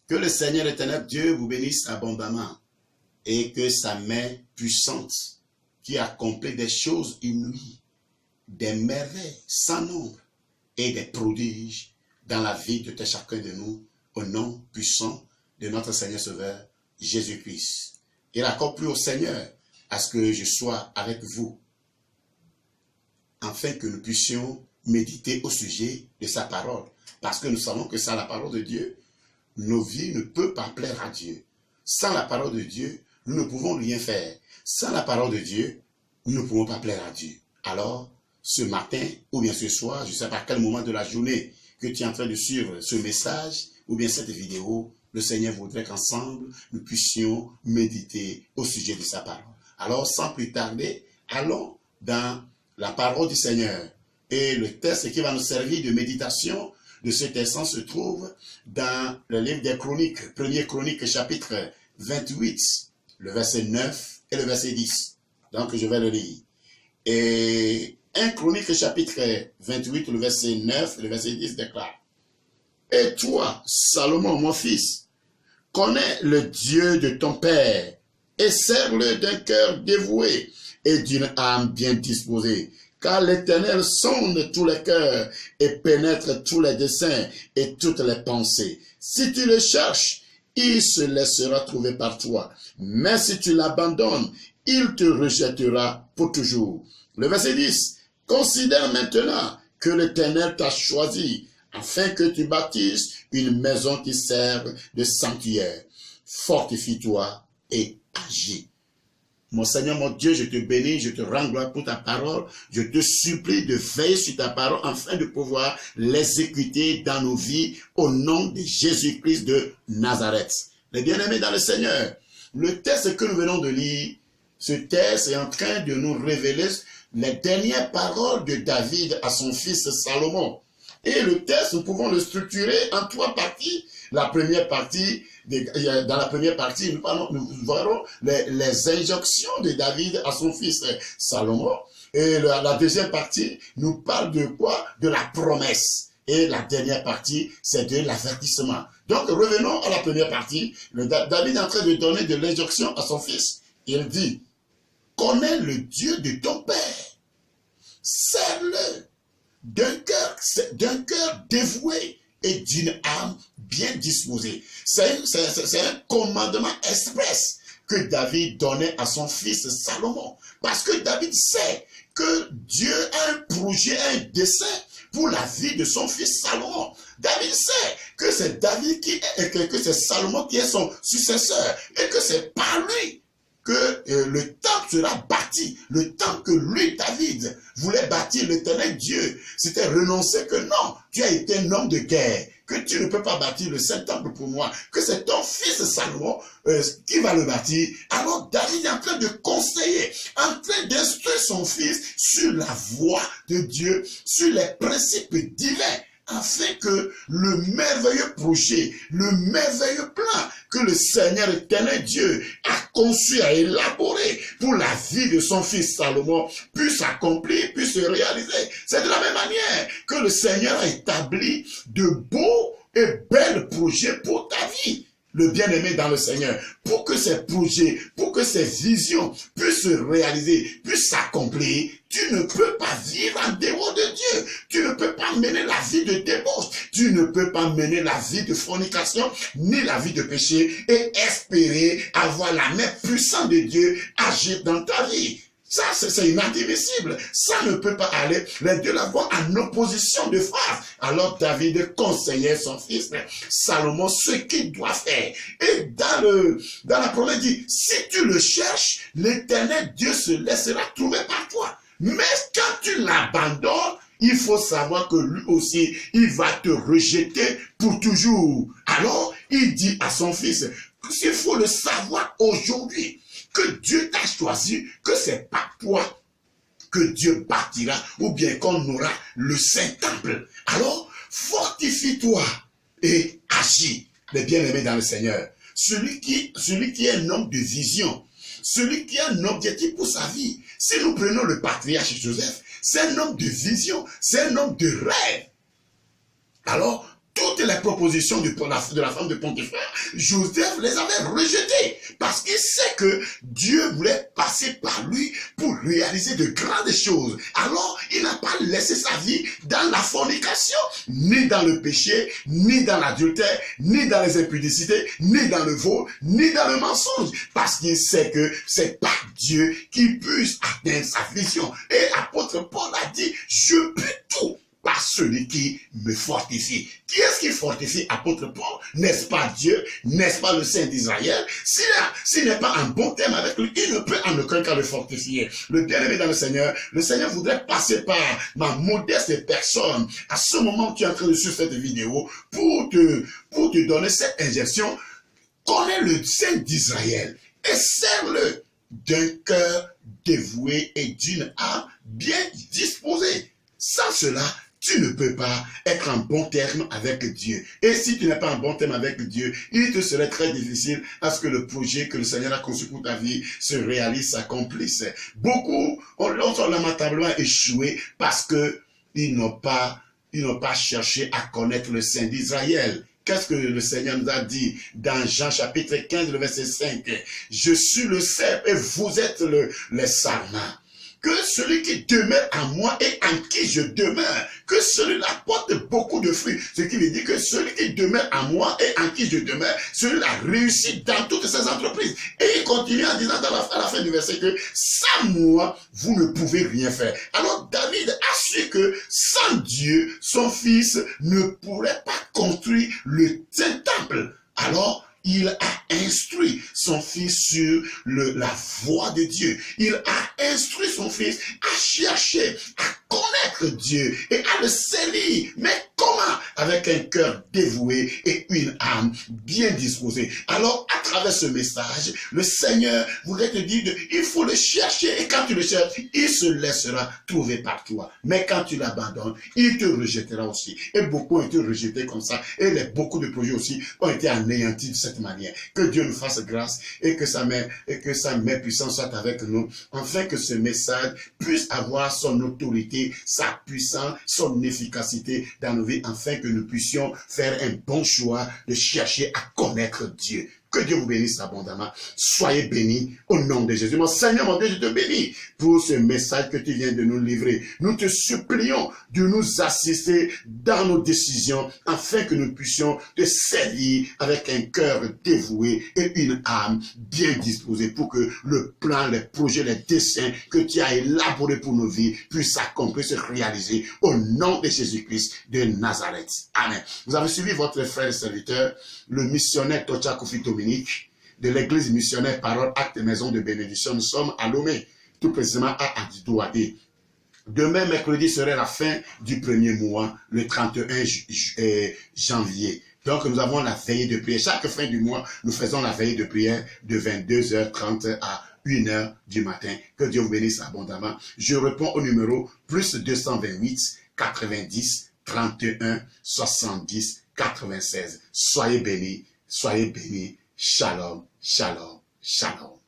Que le Seigneur éternel Dieu vous bénisse abondamment et que sa main puissante qui accomplit des choses inouïes, des merveilles sans nombre et des prodiges dans la vie de chacun de nous, au nom puissant de notre Seigneur Sauveur, Jésus-Christ. Il accorde plus au Seigneur à ce que je sois avec vous, afin que nous puissions méditer au sujet de sa parole. Parce que nous savons que sans la parole de Dieu, nos vies ne peuvent pas plaire à Dieu. Sans la parole de Dieu, nous ne pouvons rien faire. Sans la parole de Dieu, nous ne pouvons pas plaire à Dieu. Alors, ce matin, ou bien ce soir, je ne sais pas à quel moment de la journée que tu es en train de suivre ce message, ou bien cette vidéo, le Seigneur voudrait qu'ensemble, nous puissions méditer au sujet de sa parole. Alors, sans plus tarder, allons dans la parole du Seigneur. Et le texte qui va nous servir de méditation de ce texte se trouve dans le livre des Chroniques, 1er Chronique, chapitre 28, le verset 9 et le verset 10. Donc, je vais le lire. Et 1 Chronique, chapitre 28, le verset 9 et le verset 10 déclare: Et toi, Salomon, mon fils, connais le Dieu de ton père et sers-le d'un cœur dévoué et d'une âme bien disposée. Car l'Éternel sonde tous les cœurs et pénètre tous les desseins et toutes les pensées. Si tu le cherches, il se laissera trouver par toi. Mais si tu l'abandonnes, il te rejettera pour toujours. Le verset 10. Considère maintenant que l'Éternel t'a choisi, afin que tu bâtisses une maison qui serve de sanctuaire. Fortifie-toi et agis. Mon Seigneur, mon Dieu, je te bénis, je te rends gloire pour ta parole. Je te supplie de veiller sur ta parole afin de pouvoir l'exécuter dans nos vies au nom de Jésus-Christ de Nazareth. Les bien-aimés dans le Seigneur, le texte que nous venons de lire, ce texte est en train de nous révéler les dernières paroles de David à son fils Salomon. Et le texte, nous pouvons le structurer en 3 parties. La première partie, dans la première partie, nous verrons les injonctions de David à son fils Salomon. Et la deuxième partie nous parle de quoi? De la promesse. Et la dernière partie, c'est de l'avertissement. Donc, revenons à la première partie. David est en train de donner de l'injonction à son fils. Il dit: connais le Dieu de ton père. Sers-le d'un cœur dévoué et d'une âme bien disposée. C'est un commandement express que David donnait à son fils Salomon. Parce que David sait que Dieu a un projet, un dessein pour la vie de son fils Salomon. David sait que c'est que c'est Salomon qui est son successeur et que c'est par lui que le temple sera bâti, le temple que lui, David, voulait bâtir, l'Éternel Dieu, c'était renoncer que non, tu as été un homme de guerre, que tu ne peux pas bâtir le Saint-Temple pour moi, que c'est ton fils Salomon qui va le bâtir. Alors David est en train de conseiller, en train d'instruire son fils sur la voie de Dieu, sur les principes divins, afin que le merveilleux projet, le merveilleux plan que le Seigneur éternel Dieu a conçu, a élaboré pour la vie de son fils Salomon puisse s'accomplir, puisse se réaliser. C'est de la même manière que le Seigneur a établi de beaux et bels projets pour ta vie. Le bien-aimé dans le Seigneur, pour que ces projets, pour que ces visions puissent se réaliser, puissent s'accomplir, tu ne peux pas vivre en dehors de Dieu. Tu ne peux pas mener la vie de débauche. Tu ne peux pas mener la vie de fornication, ni la vie de péché, et espérer avoir la main puissante de Dieu agir dans ta vie. Ça, c'est inadmissible. Ça ne peut pas aller. Les deux la voient en opposition de phase. Alors David conseillait son fils Salomon ce qu'il doit faire. Et dans la promesse, il dit, si tu le cherches, l'Éternel Dieu se laissera trouver par toi. Mais quand tu l'abandonnes, il faut savoir que lui aussi, il va te rejeter pour toujours. Alors, il dit à son fils, il faut le savoir aujourd'hui, que Dieu t'a choisi, que c'est pas toi que Dieu bâtira, ou bien qu'on aura le Saint-Temple. Alors, fortifie-toi et agis, les bien-aimés dans le Seigneur. Celui qui est un homme de vision, celui qui a un objectif pour sa vie. Si nous prenons le patriarche Joseph, c'est un homme de vision, c'est un homme de rêve. Alors, tout toutes les propositions de la femme de Potiphar, Joseph les avait rejetées. Parce qu'il sait que Dieu voulait passer par lui pour réaliser de grandes choses. Alors, il n'a pas laissé sa vie dans la fornication, ni dans le péché, ni dans l'adultère, ni dans les impudicités, ni dans le vol, ni dans le mensonge. Parce qu'il sait que c'est par Dieu qu'il puisse atteindre sa vision. Et l'apôtre Paul a dit, je peux tout par celui qui me fortifie. Qui est-ce qui fortifie apôtre Paul? N'est-ce pas Dieu? N'est-ce pas le Saint d'Israël? S'il n'est pas en bon terme avec lui, il ne peut en aucun cas le fortifier. Le bien-aimé dans le Seigneur voudrait passer par ma modeste personne à ce moment où tu es en train de suivre cette vidéo pour te donner cette injection. Connais le Saint d'Israël et serre-le d'un cœur dévoué et d'une âme bien disposée. Sans cela, tu ne peux pas être en bon terme avec Dieu. Et si tu n'es pas en bon terme avec Dieu, il te serait très difficile à ce que le projet que le Seigneur a conçu pour ta vie se réalise, s'accomplisse. Beaucoup ont lamentablement échoué parce que ils n'ont pas cherché à connaître le Saint d'Israël. Qu'est-ce que le Seigneur nous a dit dans Jean chapitre 15, le verset 5? Je suis le cep et vous êtes les sarments. Que celui qui demeure en moi et en qui je demeure, que celui-là porte beaucoup de fruits. Ce qui veut dire que celui qui demeure en moi et en qui je demeure, celui-là réussit dans toutes ses entreprises. Et il continue en disant à la fin du verset que sans moi, vous ne pouvez rien faire. Alors David a su que sans Dieu, son fils ne pourrait pas construire le Saint-Temple. Alors, il a instruit son fils sur la voie de Dieu. Il a instruit son fils à chercher, à connaître Dieu et à le saisir. Mais comment? Avec un cœur dévoué et une âme bien disposée. Alors, à travers ce message, le Seigneur voudrait te dire, il faut le chercher. Et quand tu le cherches, il se laissera trouver par toi. Mais quand tu l'abandonnes, il te rejettera aussi. Et beaucoup ont été rejetés comme ça. Et beaucoup de projets aussi ont été anéantis de cette manière. Que Dieu nous fasse grâce et que sa main puissante soit avec nous, afin que ce message puisse avoir son autorité, sa puissance, son efficacité dans nos vies, afin que nous puissions faire un bon choix de chercher à connaître Dieu. Que Dieu vous bénisse abondamment. Soyez bénis au nom de Jésus. Mon Seigneur, mon Dieu, je te bénis pour ce message que tu viens de nous livrer. Nous te supplions de nous assister dans nos décisions afin que nous puissions te servir avec un cœur dévoué et une âme bien disposée pour que le plan, les projets, les desseins que tu as élaborés pour nos vies puissent s'accomplir, se réaliser au nom de Jésus-Christ de Nazareth. Amen. Vous avez suivi votre frère et serviteur, le missionnaire Tocha Kofi Dominique, de l'église missionnaire Parole Acte Maison de Bénédiction. Nous sommes à Lomé, tout précisément à Adidouadé. Demain, mercredi, serait la fin du premier mois, le 31 janvier. Donc, nous avons la veillée de prière. Chaque fin du mois, nous faisons la veillée de prière de 22h30 à 1h du matin. Que Dieu vous bénisse abondamment. Je réponds au numéro plus 228 90 31 70 96. Soyez bénis. Soyez bénis. Shalom, shalom, shalom.